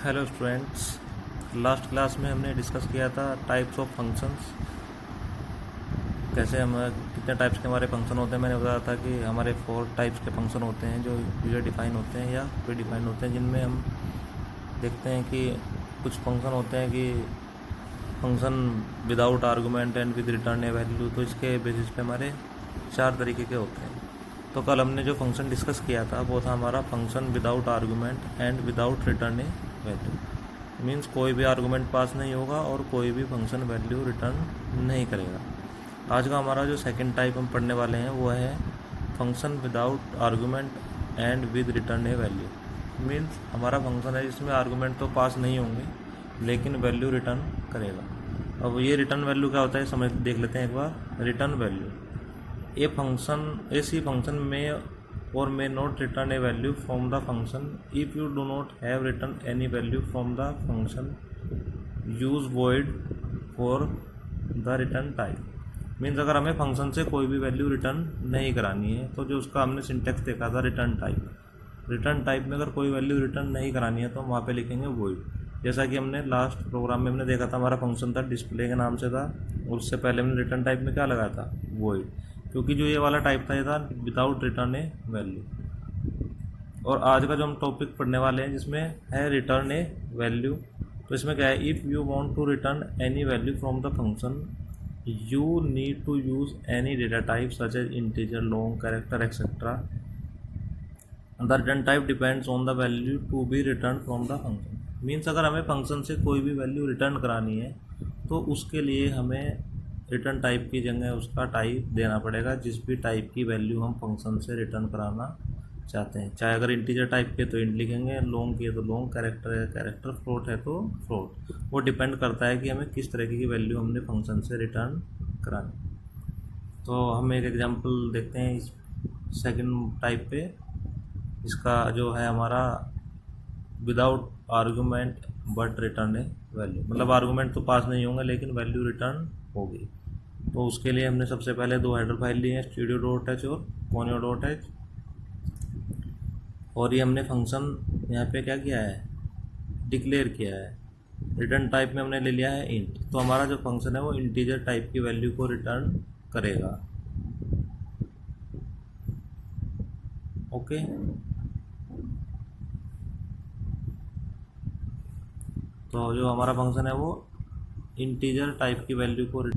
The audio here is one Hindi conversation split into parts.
हेलो स्टूडेंट्स, लास्ट क्लास में हमने डिस्कस किया था टाइप्स ऑफ फंक्शंस। कैसे हम कितने टाइप्स के हमारे फंक्शन होते हैं। मैंने बताया था कि हमारे 4 टाइप्स के फंक्शन होते हैं जो यूजर डिफाइन होते हैं या प्री डिफाइन होते हैं, जिनमें हम देखते हैं कि कुछ फंक्शन होते हैं कि function without argument and with return A value. तो इसके बेसिस पे हमारे 4 तरीके के होते हैं। तो कल हमने जो फंक्शन डिस्कस किया था वो था हमारा function without argument and without return A value. Means कोई भी आर्गूमेंट पास नहीं होगा और कोई भी फंक्शन वैल्यू रिटर्न नहीं करेगा। आज का हमारा जो सेकंड टाइप हम पढ़ने वाले हैं वो है function without argument and with return A value. Means हमारा फंक्शन है जिसमें आर्गूमेंट तो पास नहीं होंगे लेकिन वैल्यू रिटर्न करेगा। अब ये रिटर्न वैल्यू क्या होता है समझ देख लेते हैं एक बार। रिटर्न वैल्यू सी फंक्शन में or may not return a value from the function if you do not have written any value from the function. use void for the return type। Means अगर हमें फंक्शन से कोई भी वैल्यू रिटर्न नहीं करानी है तो जो उसका हमने सिंटेक्स देखा था रिटर्न टाइप में अगर कोई वैल्यू रिटर्न नहीं करानी है तो हम वहाँ पे लिखेंगे void। जैसा कि हमने लास्ट प्रोग्राम में हमने देखा था, हमारा फंक्शन था डिस्प्ले के नाम से था और उससे पहले हमने रिटर्न टाइप में क्या लगाया था void, क्योंकि जो ये वाला टाइप था ये था विदाउट रिटर्न ए वैल्यू। और आज का जो हम टॉपिक पढ़ने वाले हैं जिसमें है रिटर्न ए वैल्यू, तो इसमें क्या है, if you want to return any value from the function you need to use any data type such as integer, long, character etcetera. The return type depends on the value to be return from the function. Means अगर हमें फंक्शन से कोई भी वैल्यू रिटर्न करानी है तो उसके लिए हमें रिटर्न टाइप की जगह उसका टाइप देना पड़ेगा जिस भी टाइप की वैल्यू हम फंक्शन से रिटर्न कराना चाहते हैं। चाहे अगर इंटीजर टाइप के तो इंट लिखेंगे, लॉन्ग की है तो लॉन्ग, कैरेक्टर है कैरेक्टर, फ्लोट है तो फ्लोट। वो डिपेंड करता है कि हमें किस तरीके की वैल्यू हमने फंक्शन से रिटर्न करानी। तो हम एक एग्जांपल देखते हैं इस सेकंड टाइप पे। इसका जो है हमारा without argument but return A value, मतलब आर्गूमेंट तो पास नहीं होंगे लेकिन वैल्यू रिटर्न होगी। तो उसके लिए हमने सबसे पहले 2 हेडर फाइल लिए हैं, studio.h और conio.h। और ये हमने फंक्शन यहाँ पे क्या किया है, डिक्लेयर किया है। रिटर्न टाइप में हमने ले लिया है इंट। तो हमारा जो फंक्शन है वो इंटीजर टाइप की वैल्यू को रिटर्न करेगा। ओके, तो जो हमारा फंक्शन है वो इंटीजर टाइप की वैल्यू को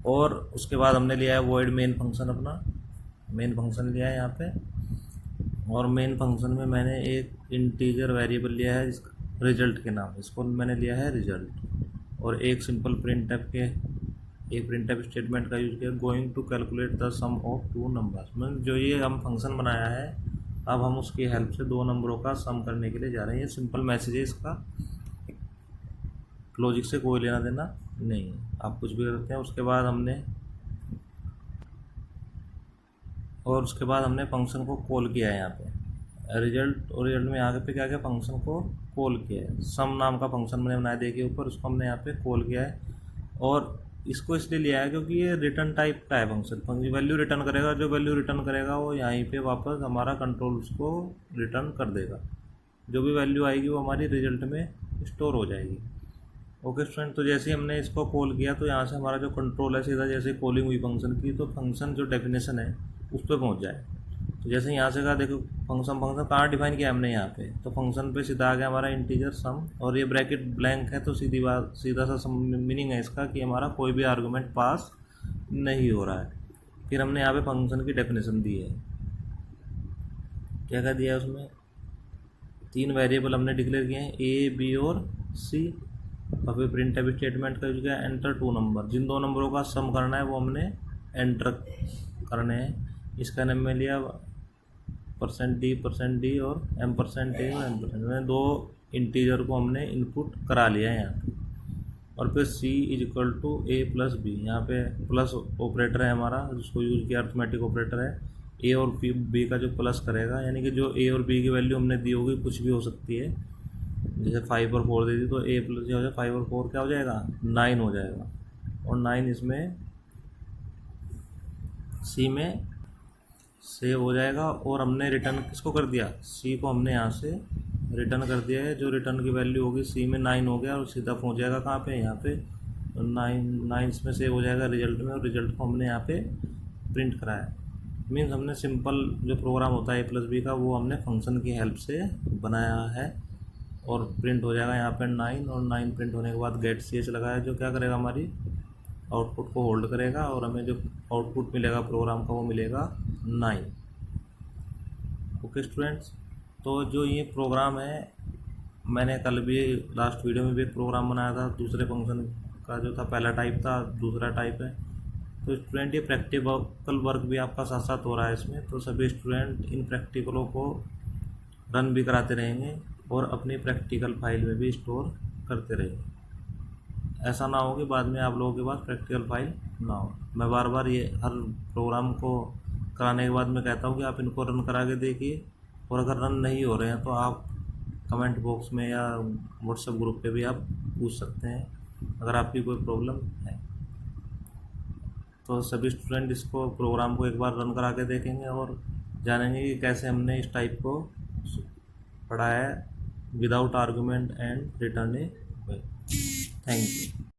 और उसके बाद हमने लिया है void मेन फंक्शन, अपना मेन फंक्शन लिया है यहाँ पे। और मेन फंक्शन में मैंने एक इंटीजर वेरिएबल लिया है रिजल्ट के नाम, इसको मैंने लिया है रिजल्ट। और एक सिंपल एक प्रिंटफ स्टेटमेंट का यूज़ किया, going to calculate the sum of 2 numbers. मतलब जो ये हम फंक्शन बनाया है अब हम उसकी हेल्प से 2 नंबरों का सम करने के लिए जा रहे हैं। ये सिंपल मैसेज है, इसका लॉजिक से कोई लेना देना नहीं है, आप कुछ भी करते हैं। उसके बाद हमने फंक्शन को कॉल किया है यहाँ पे रिजल्ट, और रिजल्ट में यहाँ पे क्या किया, फंक्शन को कॉल किया है। सम नाम का फंक्शन मैंने बनाया देखिए ऊपर, उसको हमने यहाँ पे कॉल किया है। और इसको इसलिए लिया है क्योंकि ये रिटर्न टाइप का है फंक्शन, वैल्यू रिटर्न करेगा। जो वैल्यू रिटर्न करेगा वो यहीं पे वापस हमारा कंट्रोल उसको रिटर्न कर देगा। जो भी वैल्यू आएगी वो हमारी रिजल्ट में स्टोर हो जाएगी। ओके स्टूडेंट, तो जैसे ही हमने इसको कॉल किया तो यहाँ से हमारा जो कंट्रोल है सीधा जैसे कॉलिंग हुई फंक्शन की तो फंक्शन जो डेफिनेशन है उस पर पहुँच जाए। तो जैसे यहाँ से कहा देखो फंक्शन कहाँ डिफाइन किया हमने यहाँ पे, तो फंक्शन पे सीधा आ गया हमारा इंटीजर सम, और ये ब्रैकेट ब्लैंक है तो सीधा सा मीनिंग है इसका कि हमारा कोई भी आर्गूमेंट पास नहीं हो रहा है। फिर हमने यहाँ पे फंक्शन की डेफिनेशन दी है, क्या क्या दिया है उसमें, 3 वेरिएबल हमने डिक्लेयर किए हैं ए, बी और सी। और फिर प्रिंटफ स्टेटमेंट का यूज किया, एंटर 2 नंबर। जिन 2 नंबरों का सम करना है वो हमने एंटर करने हैं। इसका नाम में लिया %d और %a और %, मैंने 2 इंटीजर को हमने इनपुट करा लिया है यहाँ पे। और फिर c = a + b, यहाँ पे प्लस ऑपरेटर है हमारा जिसको यूज़ किया, अर्थमेटिक ऑपरेटर है। a और b का जो प्लस करेगा, यानी कि जो a और b की वैल्यू हमने दी होगी कुछ भी हो सकती है, जैसे 5 और 4 दे दी तो a + हो जाएगा 5 और 4 क्या हो जाएगा 9 हो जाएगा। और 9 इसमें सी में सेव हो जाएगा। और हमने रिटर्न किसको कर दिया, सी को हमने यहाँ से रिटर्न कर दिया है। जो रिटर्न की वैल्यू होगी सी में 9 हो गया और सीधा पहुंच जाएगा कहाँ पे, यहाँ पे 9 में सेव हो जाएगा रिजल्ट में, और रिजल्ट को हमने यहाँ पे प्रिंट कराया। मीन्स हमने सिंपल जो प्रोग्राम होता है a+b का वो हमने फंक्शन की हेल्प से बनाया है, और प्रिंट हो जाएगा यहाँ पे 9, और 9 प्रिंट होने के बाद गेट ch लगाया जो क्या करेगा, हमारी आउटपुट को होल्ड करेगा, और हमें जो आउटपुट मिलेगा प्रोग्राम का वो मिलेगा 9। ओके स्टूडेंट्स, तो जो ये प्रोग्राम है मैंने कल भी लास्ट वीडियो में भी एक प्रोग्राम बनाया था दूसरे फंक्शन का, जो था पहला टाइप था, दूसरा टाइप है। तो स्टूडेंट ये प्रैक्टिकल वर्क भी आपका साथ साथ हो रहा है इसमें, तो सभी स्टूडेंट इन प्रैक्टिकलों को रन भी कराते रहेंगे और अपनी प्रैक्टिकल फाइल में भी स्टोर करते रहेंगे। ऐसा ना हो कि बाद में आप लोगों के पास प्रैक्टिकल फाइल ना हो। मैं बार बार ये हर प्रोग्राम को कराने के बाद मैं कहता हूँ कि आप इनको रन करा के देखिए, और अगर रन नहीं हो रहे हैं तो आप कमेंट बॉक्स में या व्हाट्सएप ग्रुप पे भी आप पूछ सकते हैं अगर आपकी कोई प्रॉब्लम है। तो सभी स्टूडेंट इसको प्रोग्राम को एक बार रन करा के देखेंगे और जानेंगे कि कैसे हमने इस टाइप को पढ़ा है without argument and return A value. Thank you.